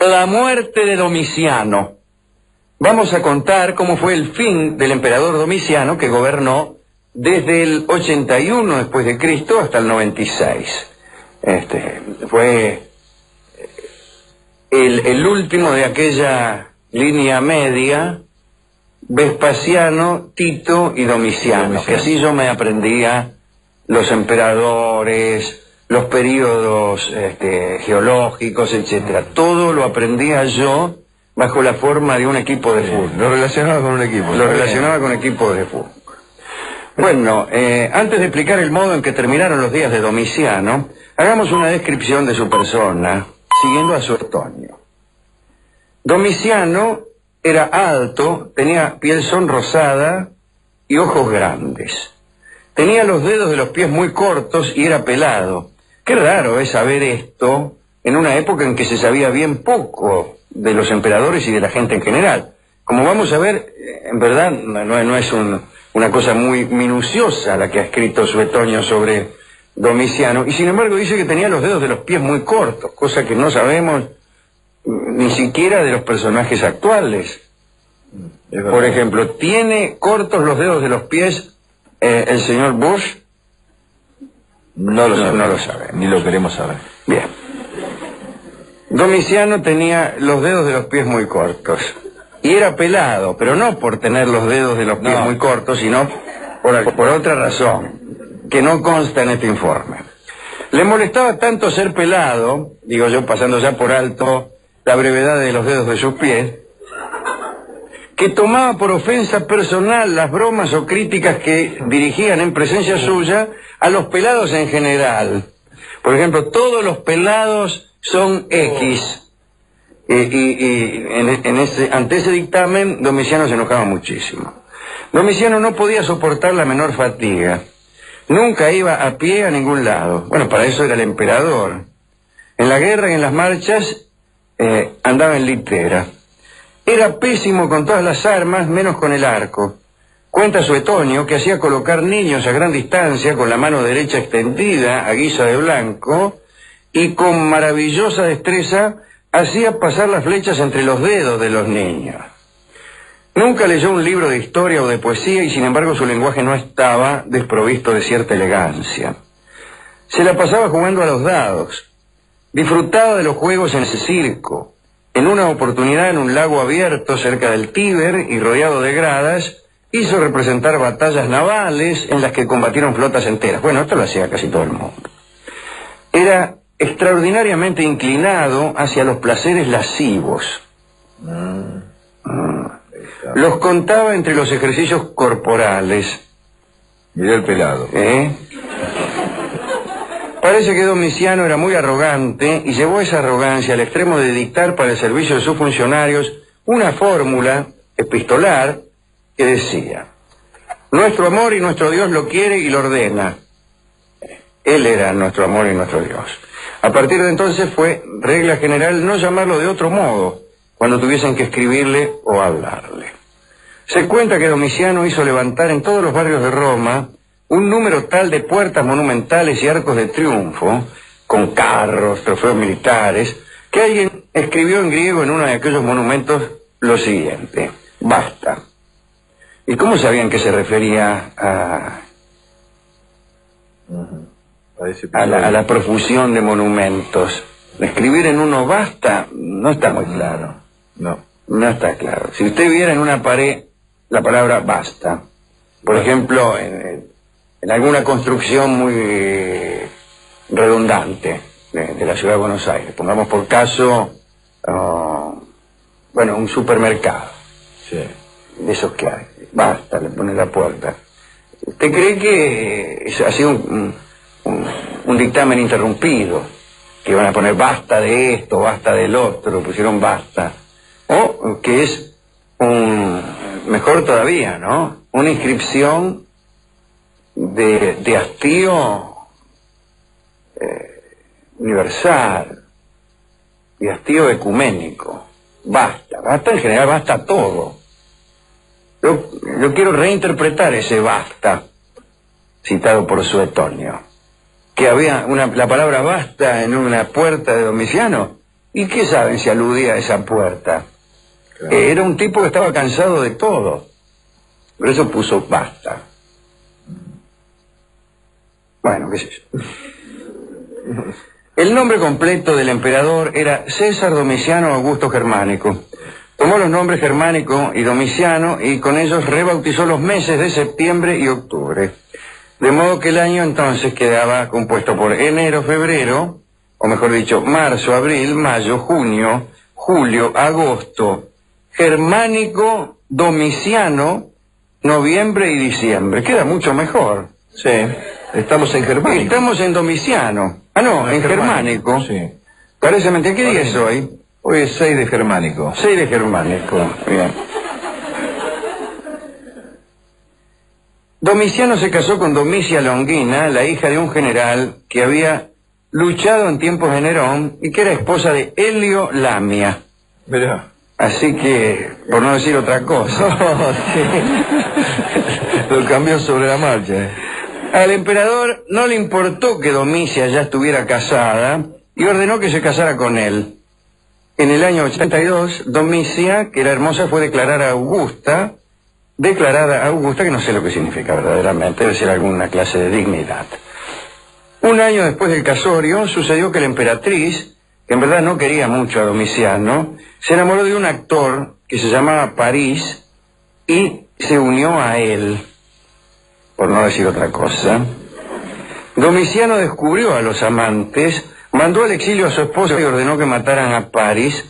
La muerte de Domiciano. Vamos a contar cómo fue el fin del emperador Domiciano, que gobernó desde el 81 después de Cristo hasta el 96. Fue el último de aquella línea media, Vespasiano, Tito y Domiciano, que así yo me aprendía los emperadores, los periodos geológicos, etcétera. Todo lo aprendía yo bajo la forma de un equipo de fútbol. Lo relacionaba con un equipo. Lo relacionaba con equipos de fútbol. Bueno, antes de explicar el modo en que terminaron los días de Domiciano, hagamos una descripción de su persona, siguiendo a Suetonio. Domiciano era alto, tenía piel sonrosada y ojos grandes. Tenía los dedos de los pies muy cortos y era pelado. Qué raro es saber esto en una época en que se sabía bien poco de los emperadores y de la gente en general. Como vamos a ver, en verdad no es una cosa muy minuciosa la que ha escrito Suetonio sobre Domiciano, y sin embargo dice que tenía los dedos de los pies muy cortos, cosa que no sabemos ni siquiera de los personajes actuales. Por ejemplo, ¿tiene cortos los dedos de los pies el señor Bush? No lo sabemos, ni lo queremos saber. Bien. Domiciano tenía los dedos de los pies muy cortos y era pelado, pero no por tener los dedos de los pies muy cortos, sino por otra razón que no consta en este informe. Le molestaba tanto ser pelado, digo yo pasando ya por alto la brevedad de los dedos de sus pies, que tomaba por ofensa personal las bromas o críticas que dirigían en presencia suya a los pelados en general. Por ejemplo, todos los pelados son X. Ante ese dictamen, Domiciano se enojaba muchísimo. Domiciano no podía soportar la menor fatiga. Nunca iba a pie a ningún lado. Bueno, para eso era el emperador. En la guerra y en las marchas andaba en litera. Era pésimo con todas las armas, menos con el arco. Cuenta Suetonio que hacía colocar niños a gran distancia con la mano derecha extendida a guisa de blanco y con maravillosa destreza hacía pasar las flechas entre los dedos de los niños. Nunca leyó un libro de historia o de poesía y sin embargo su lenguaje no estaba desprovisto de cierta elegancia. Se la pasaba jugando a los dados. Disfrutaba de los juegos en ese circo. En una oportunidad, en un lago abierto cerca del Tíber y rodeado de gradas, hizo representar batallas navales en las que combatieron flotas enteras. Bueno, esto lo hacía casi todo el mundo. Era extraordinariamente inclinado hacia los placeres lascivos. Los contaba entre los ejercicios corporales. Mirá el pelado. Parece que Domiciano era muy arrogante y llevó esa arrogancia al extremo de dictar para el servicio de sus funcionarios una fórmula epistolar que decía: nuestro amor y nuestro Dios lo quiere y lo ordena. Él era nuestro amor y nuestro Dios. A partir de entonces fue regla general no llamarlo de otro modo cuando tuviesen que escribirle o hablarle. Se cuenta que Domiciano hizo levantar en todos los barrios de Roma un número tal de puertas monumentales y arcos de triunfo, con carros, trofeos militares, que alguien escribió en griego en uno de aquellos monumentos lo siguiente: basta. ¿Y cómo sabían que se refería a la profusión de monumentos? Escribir en uno basta no está muy claro. No está claro. Si usted viera en una pared la palabra basta, por ejemplo, en alguna construcción muy redundante de la ciudad de Buenos Aires, pongamos por caso, un supermercado, de esos que hay, basta, le pone la puerta. ¿Usted cree que ha sido un dictamen interrumpido? Que van a poner basta de esto, basta del otro, pusieron basta. O que es mejor todavía, ¿no? Una inscripción de hastío universal, de hastío ecuménico. Basta en general, basta todo. Yo quiero reinterpretar ese basta citado por Suetonio, que había la palabra basta en una puerta de Domiciano ¿Y qué saben si aludía a esa puerta? Claro. Era un tipo que estaba cansado de todo. Por eso puso basta. Bueno, qué sé yo. El nombre completo del emperador era César Domiciano Augusto Germánico. Tomó los nombres Germánico y Domiciano y con ellos rebautizó los meses de septiembre y octubre. De modo que el año entonces quedaba compuesto por enero, febrero, o mejor dicho, marzo, abril, mayo, junio, julio, agosto, Germánico, Domiciano, noviembre y diciembre. Queda mucho mejor. Sí, estamos en Germánico. Estamos en Domiciano. Ah, no, en Germánico. Sí. Parece mentira. ¿Qué día es hoy? Hoy es 6 de Germánico. 6 de Germánico. Bien. Domiciano se casó con Domicia Longina, la hija de un general que había luchado en tiempos de Nerón y que era esposa de Helio Lamia. Mirá. Así que, por no decir otra cosa. Lo cambió sobre la marcha. Al emperador no le importó que Domicia ya estuviera casada y ordenó que se casara con él. En el año 82, Domicia, que era hermosa, fue declarada Augusta, que no sé lo que significa verdaderamente, debe ser alguna clase de dignidad. Un año después del casorio, sucedió que la emperatriz, que en verdad no quería mucho a Domiciano, se enamoró de un actor que se llamaba París y se unió a él, por no decir otra cosa. Domiciano descubrió a los amantes, mandó al exilio a su esposa y ordenó que mataran a París.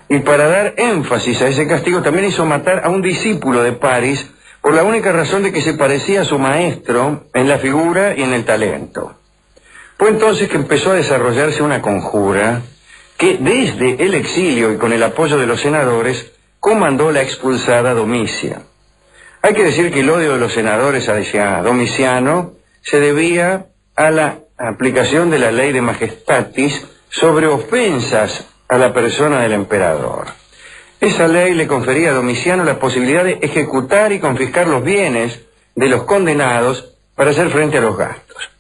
Y para dar énfasis a ese castigo también hizo matar a un discípulo de París por la única razón de que se parecía a su maestro en la figura y en el talento. Fue entonces que empezó a desarrollarse una conjura que desde el exilio y con el apoyo de los senadores comandó la expulsada Domicia. Hay que decir que el odio de los senadores hacia Domiciano se debía a la aplicación de la ley de majestatis sobre ofensas a la persona del emperador. Esa ley le confería a Domiciano la posibilidad de ejecutar y confiscar los bienes de los condenados para hacer frente a los gastos.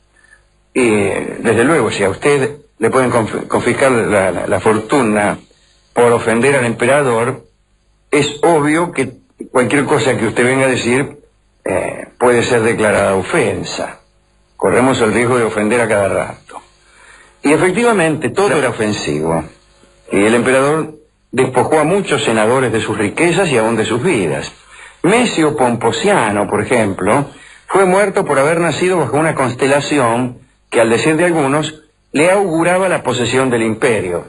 Y desde luego, si a usted le pueden confiscar la fortuna por ofender al emperador, es obvio que cualquier cosa que usted venga a decir puede ser declarada ofensa. Corremos el riesgo de ofender a cada rato. Y efectivamente todo era ofensivo. Y el emperador despojó a muchos senadores de sus riquezas y aún de sus vidas. Mesio Pomposiano, por ejemplo, fue muerto por haber nacido bajo una constelación que, al decir de algunos, le auguraba la posesión del imperio.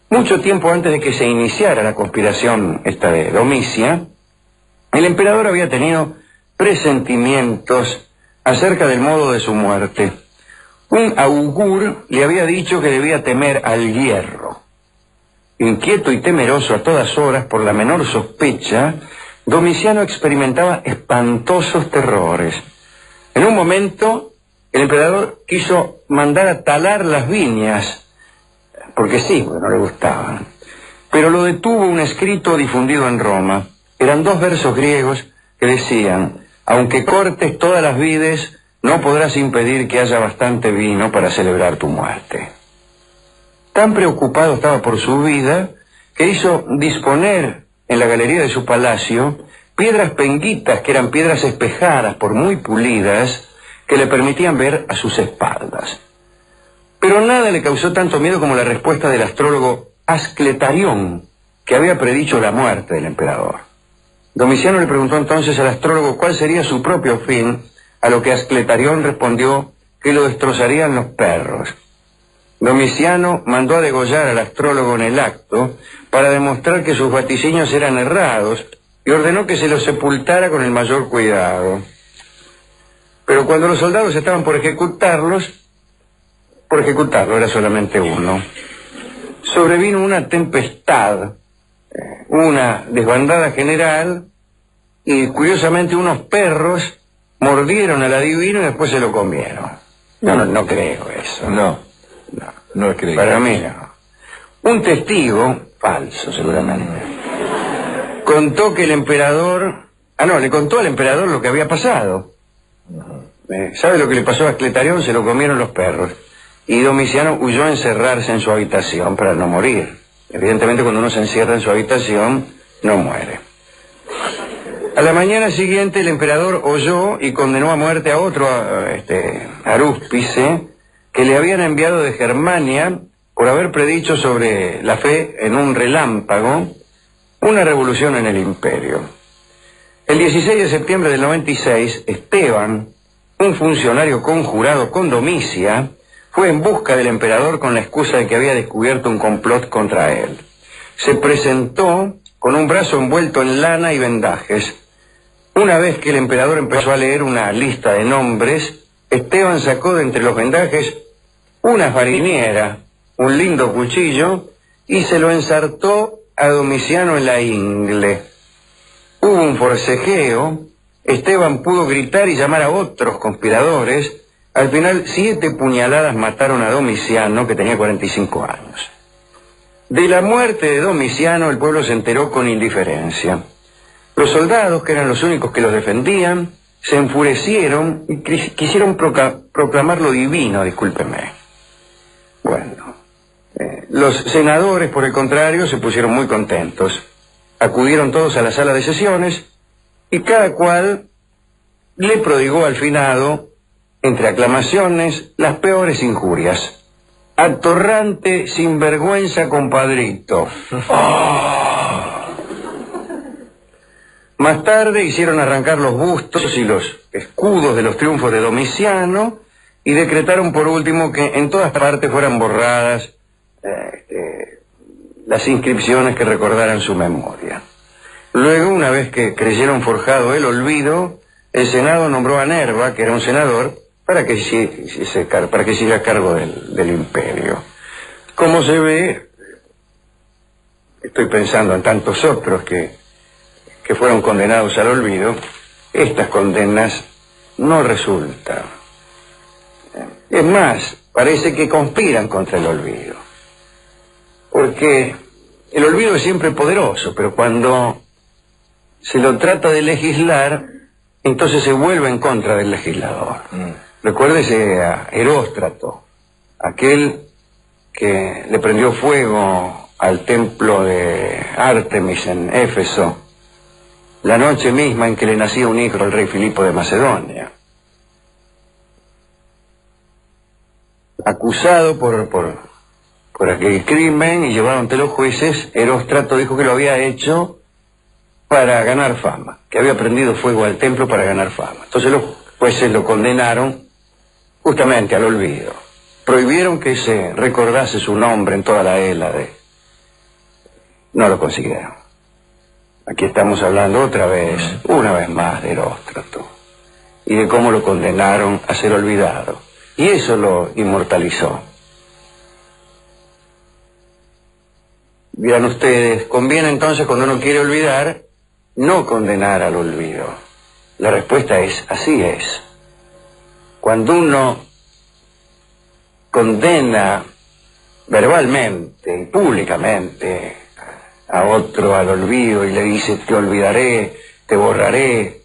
Mucho tiempo antes de que se iniciara la conspiración esta de Domicia, el emperador había tenido presentimientos acerca del modo de su muerte. Un augur le había dicho que debía temer al hierro. Inquieto y temeroso a todas horas por la menor sospecha, Domiciano experimentaba espantosos terrores. En un momento, el emperador quiso mandar a talar las viñas, porque no le gustaban. Pero lo detuvo un escrito difundido en Roma. Eran 2 versos griegos que decían: aunque cortes todas las vides, no podrás impedir que haya bastante vino para celebrar tu muerte. Tan preocupado estaba por su vida que hizo disponer en la galería de su palacio piedras penguitas, que eran piedras espejadas por muy pulidas, que le permitían ver a sus espaldas. Pero nada le causó tanto miedo como la respuesta del astrólogo Ascletarión, que había predicho la muerte del emperador. Domiciano le preguntó entonces al astrólogo cuál sería su propio fin, a lo que Ascletarión respondió que lo destrozarían los perros. Domiciano mandó a degollar al astrólogo en el acto para demostrar que sus vaticinios eran errados y ordenó que se los sepultara con el mayor cuidado. Pero cuando los soldados estaban por ejecutarlo, era solamente uno, sobrevino una tempestad, una desbandada general, y curiosamente unos perros mordieron al adivino y después se lo comieron. No creo eso. No es creíble. Para mí no. Un testigo, falso seguramente, contó que el emperador... le contó al emperador lo que había pasado. ¿Sabe lo que le pasó a Ascletarión? Se lo comieron los perros. y Domiciano huyó a encerrarse en su habitación para no morir. Evidentemente, cuando uno se encierra en su habitación, no muere. A la mañana siguiente, el emperador oyó y condenó a muerte a otro, Arúspice, que le habían enviado de Germania por haber predicho sobre la fe en un relámpago una revolución en el imperio. El 16 de septiembre del 96, Esteban, un funcionario conjurado con Domicia, fue en busca del emperador con la excusa de que había descubierto un complot contra él. Se presentó con un brazo envuelto en lana y vendajes. Una vez que el emperador empezó a leer una lista de nombres, Esteban sacó de entre los vendajes una fariniera, un lindo cuchillo, y se lo ensartó a Domiciano en la ingle. Hubo un forcejeo, Esteban pudo gritar y llamar a otros conspiradores. Al final, 7 puñaladas mataron a Domiciano, que tenía 45 años. De la muerte de Domiciano, el pueblo se enteró con indiferencia. Los soldados, que eran los únicos que los defendían, se enfurecieron y quisieron proclamarlo divino, discúlpeme. Bueno, los senadores, por el contrario, se pusieron muy contentos. Acudieron todos a la sala de sesiones y cada cual le prodigó al finado, entre aclamaciones, las peores injurias. Atorrante, sinvergüenza, compadrito. Más tarde hicieron arrancar los bustos y los escudos de los triunfos de Domiciano y decretaron por último que en todas partes fueran borradas las inscripciones que recordaran su memoria. Luego, una vez que creyeron forjado el olvido, el Senado nombró a Nerva, que era un senador, para que hiciera cargo del imperio. Como se ve, estoy pensando en tantos otros que fueron condenados al olvido, estas condenas no resultan. Es más, parece que conspiran contra el olvido. Porque el olvido es siempre poderoso, pero cuando se lo trata de legislar, entonces se vuelve en contra del legislador. Recuérdese a Heróstrato, aquel que le prendió fuego al templo de Ártemis en Éfeso, la noche misma en que le nacía un hijo al rey Filipo de Macedonia. Acusado por aquel crimen y llevado ante los jueces, Heróstrato dijo que lo había hecho para ganar fama, que había prendido fuego al templo para ganar fama. Entonces los jueces lo condenaron justamente al olvido. Prohibieron que se recordase su nombre en toda la Hélade. No lo consiguieron. Aquí estamos hablando otra vez, una vez más, de Heróstrato y de cómo lo condenaron a ser olvidado. Y eso lo inmortalizó. Dirán ustedes, conviene entonces, cuando uno quiere olvidar, no condenar al olvido. La respuesta es, así es. Cuando uno condena verbalmente y públicamente a otro al olvido y le dice, te olvidaré, te borraré,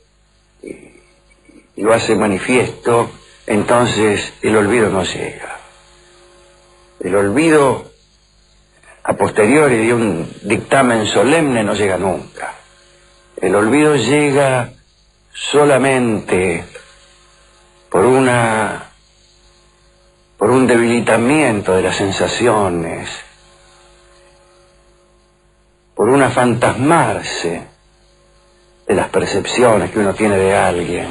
y lo hace manifiesto, entonces el olvido no llega. El olvido a posteriori de un dictamen solemne no llega nunca. El olvido llega solamente por un debilitamiento de las sensaciones, por un afantasmarse de las percepciones que uno tiene de alguien,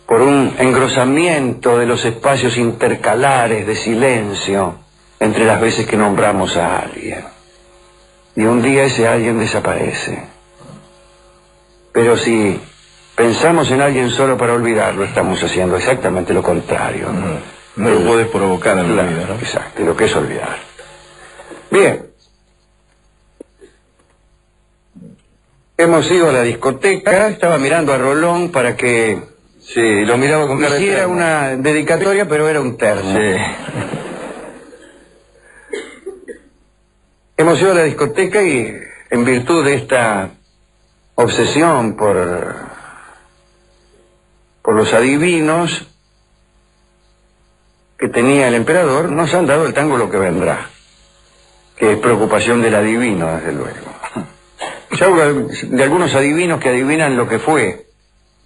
por un engrosamiento de los espacios intercalares de silencio entre las veces que nombramos a alguien. Y un día ese alguien desaparece. Pero si pensamos en alguien solo para olvidarlo, estamos haciendo exactamente lo contrario. No lo puedes provocar en la vida, ¿no? Exacto, lo que es olvidar. Bien. Hemos ido a la discoteca, estaba mirando a Rolón para que sí, lo miraba con cara de hiciera termo. una dedicatoria, pero era un termo. Sí. Hemos ido a la discoteca y, en virtud de esta obsesión por los adivinos, que tenía el emperador, nos han dado el tango Lo que vendrá, que es preocupación del adivino, desde luego. Yo hablo de algunos adivinos que adivinan lo que fue,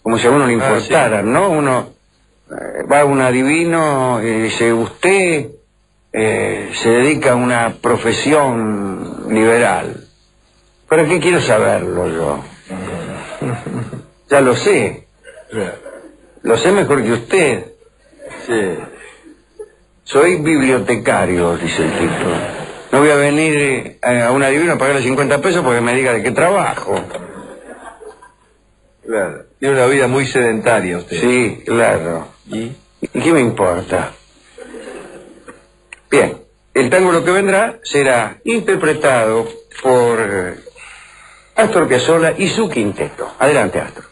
como si a uno le importara, ¿no? Uno va a un adivino y dice, usted se dedica a una profesión liberal. ¿Para qué quiero saberlo yo? Ya lo sé. Lo sé mejor que usted. Sí. Soy bibliotecario, dice el tipo. No voy a venir a un adivino a pagarle 50 pesos porque me diga de qué trabajo. Claro. Tiene una vida muy sedentaria usted. Sí, claro. ¿Y qué me importa? Bien, el tango Lo que vendrá será interpretado por Astor Piazzolla y su quinteto. Adelante, Astor.